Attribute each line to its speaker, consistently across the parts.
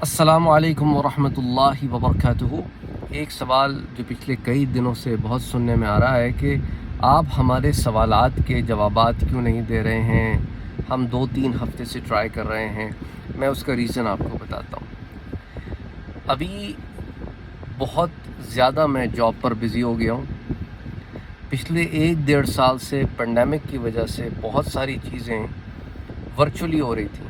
Speaker 1: السلام علیکم ورحمۃ اللہ وبرکاتہ۔ ایک سوال جو پچھلے کئی دنوں سے بہت سننے میں آ رہا ہے کہ آپ ہمارے سوالات کے جوابات کیوں نہیں دے رہے ہیں، ہم 2-3 ہفتے سے ٹرائی کر رہے ہیں۔ میں اس کا ریزن آپ کو بتاتا ہوں۔ ابھی بہت زیادہ میں جاب پر بزی ہو گیا ہوں۔ پچھلے 1-1.5 سال سے پینڈیمک کی وجہ سے بہت ساری چیزیں ورچولی ہو رہی تھیں۔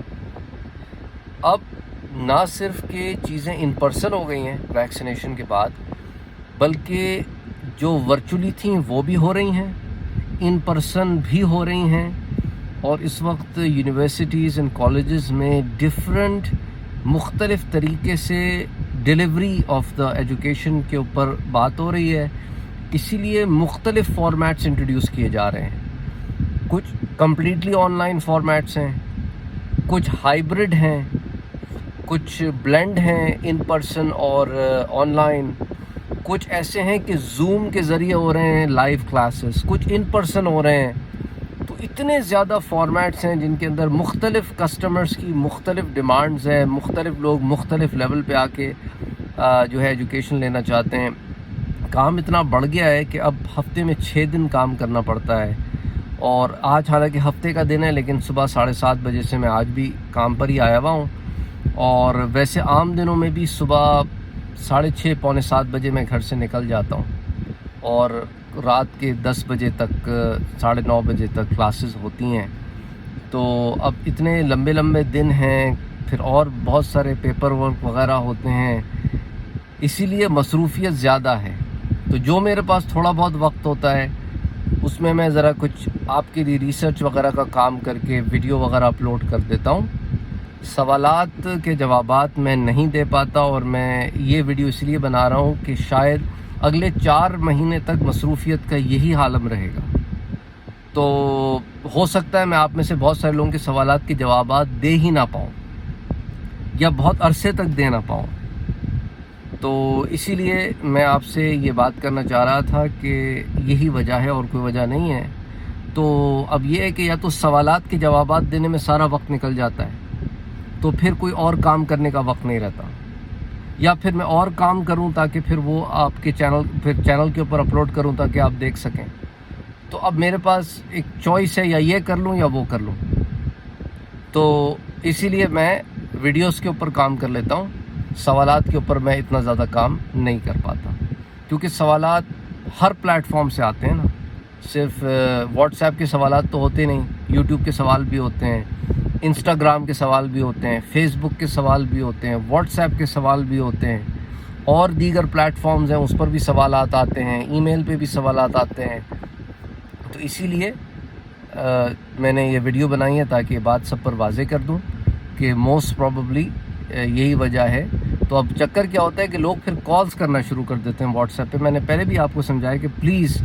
Speaker 1: اب نہ صرف کہ چیزیں ان پرسن ہو گئی ہیں ویکسینیشن کے بعد، بلکہ جو ورچولی تھیں وہ بھی ہو رہی ہیں، ان پرسن بھی ہو رہی ہیں، اور اس وقت یونیورسٹیز اینڈ کالجز میں مختلف طریقے سے ڈیلیوری آف دا ایجوکیشن کے اوپر بات ہو رہی ہے۔ اسی لیے مختلف فارمیٹس انٹروڈیوس کیے جا رہے ہیں۔ کچھ کمپلیٹلی آن لائن فارمیٹس ہیں، کچھ ہائیبرڈ ہیں، کچھ بلینڈ ہیں ان پرسن اور آن لائن، کچھ ایسے ہیں کہ زوم کے ذریعے ہو رہے ہیں لائیو کلاسز، کچھ ان پرسن ہو رہے ہیں۔ تو اتنے زیادہ فارمیٹس ہیں جن کے اندر مختلف کسٹمرز کی مختلف ڈیمانڈز ہیں، مختلف لوگ مختلف لیول پہ آ کے جو ہے ایجوکیشن لینا چاہتے ہیں۔ کام اتنا بڑھ گیا ہے کہ اب ہفتے میں 6 دن کام کرنا پڑتا ہے، اور آج حالانکہ ہفتے کا دن ہے لیکن صبح 7:30 بجے سے میں آج بھی کام پر ہی آیا ہوا ہوں، اور ویسے عام دنوں میں بھی صبح 6:30 پونے 7 بجے میں گھر سے نکل جاتا ہوں، اور رات کے 10 بجے تک 9:30 بجے تک کلاسز ہوتی ہیں۔ تو اب اتنے لمبے دن ہیں، پھر اور بہت سارے پیپر ورک وغیرہ ہوتے ہیں، اسی لیے مصروفیت زیادہ ہے۔ تو جو میرے پاس تھوڑا بہت وقت ہوتا ہے اس میں میں ذرا کچھ آپ کے لیے ریسرچ وغیرہ کا کام کر کے ویڈیو وغیرہ اپلوڈ کر دیتا ہوں۔ سوالات کے جوابات میں نہیں دے پاتا، اور میں یہ ویڈیو اس لیے بنا رہا ہوں کہ شاید اگلے 4 مہینے تک مصروفیت کا یہی عالم رہے گا۔ تو ہو سکتا ہے میں آپ میں سے بہت سارے لوگوں کے سوالات کے جوابات دے ہی نہ پاؤں، یا بہت عرصے تک دے نہ پاؤں۔ تو اسی لیے میں آپ سے یہ بات کرنا چاہ رہا تھا کہ یہی وجہ ہے اور کوئی وجہ نہیں ہے۔ تو اب یہ ہے کہ یا تو سوالات کے جوابات دینے میں سارا وقت نکل جاتا ہے، تو پھر کوئی اور کام کرنے کا وقت نہیں رہتا، یا پھر میں اور کام کروں تاکہ پھر وہ آپ کے چینل کے اوپر اپلوڈ کروں تاکہ آپ دیکھ سکیں۔ تو اب میرے پاس ایک چوائس ہے، یا یہ کر لوں یا وہ کر لوں۔ تو اسی لیے میں ویڈیوز کے اوپر کام کر لیتا ہوں، سوالات کے اوپر میں اتنا زیادہ کام نہیں کر پاتا، کیونکہ سوالات ہر پلیٹ فارم سے آتے ہیں نا، صرف واٹس ایپ کے سوالات تو ہوتے نہیں، یوٹیوب کے سوال بھی ہوتے ہیں، انسٹاگرام کے سوال بھی ہوتے ہیں، فیس بک کے سوال بھی ہوتے ہیں، واٹس ایپ کے سوال بھی ہوتے ہیں، اور دیگر پلیٹ فارمز ہیں اس پر بھی سوالات آتے ہیں، ای میل پہ بھی سوالات آتے ہیں۔ تو اسی لیے میں نے یہ ویڈیو بنائی ہے تاکہ یہ بات سب پر واضح کر دوں کہ موسٹ پروبیبلی یہی وجہ ہے۔ تو اب چکر کیا ہوتا ہے کہ لوگ پھر کالز کرنا شروع کر دیتے ہیں واٹس ایپ پہ۔ میں نے پہلے بھی آپ کو سمجھایا کہ پلیز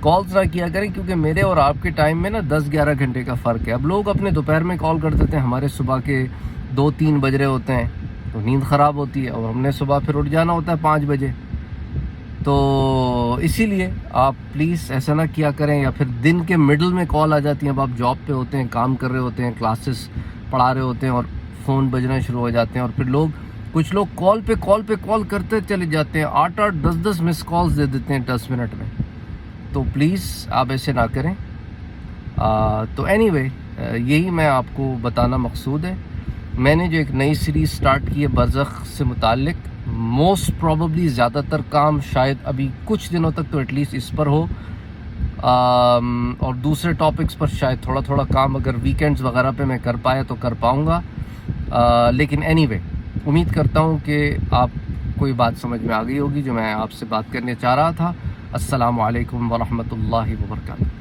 Speaker 1: کالز نہ کیا کریں، کیونکہ میرے اور آپ کے ٹائم میں نا 10-11 گھنٹے کا فرق ہے۔ اب لوگ اپنے دوپہر میں کال کر دیتے ہیں، ہمارے صبح کے 2-3 بج رہے ہوتے ہیں، تو نیند خراب ہوتی ہے، اور ہم نے صبح پھر اٹھ جانا ہوتا ہے 5 بجے۔ تو اسی لیے آپ پلیز ایسا نہ کیا کریں، یا پھر دن کے مڈل میں کال آ جاتی ہیں، اب آپ جاب پہ ہوتے ہیں، کام کر رہے ہوتے ہیں، کلاسز پڑھا رہے ہوتے ہیں، اور فون بجنا شروع ہو جاتے ہیں، اور پھر کچھ لوگ کال پہ کال کرتے چلے جاتے ہیں، 8-8 10-10 مس کالز دے دیتے ہیں 10 منٹ میں۔ تو پلیز آپ ایسے نہ کریں۔ تو اینی وے یہی میں آپ کو بتانا مقصود ہے۔ میں نے جو ایک نئی سیریز سٹارٹ کی ہے برزخ سے متعلق، موسٹ پروبیبلی زیادہ تر کام شاید ابھی کچھ دنوں تک تو ایٹ لیسٹ اس پر ہو، اور دوسرے ٹاپکس پر شاید تھوڑا کام اگر ویکینڈز وغیرہ پہ میں کر پایا تو کر پاؤں گا۔ لیکن اینی وے امید کرتا ہوں کہ آپ کوئی بات سمجھ میں آ گئی ہوگی جو میں آپ سے بات کرنے چاہ رہا تھا۔ السلام علیکم ورحمۃ اللہ وبرکاتہ۔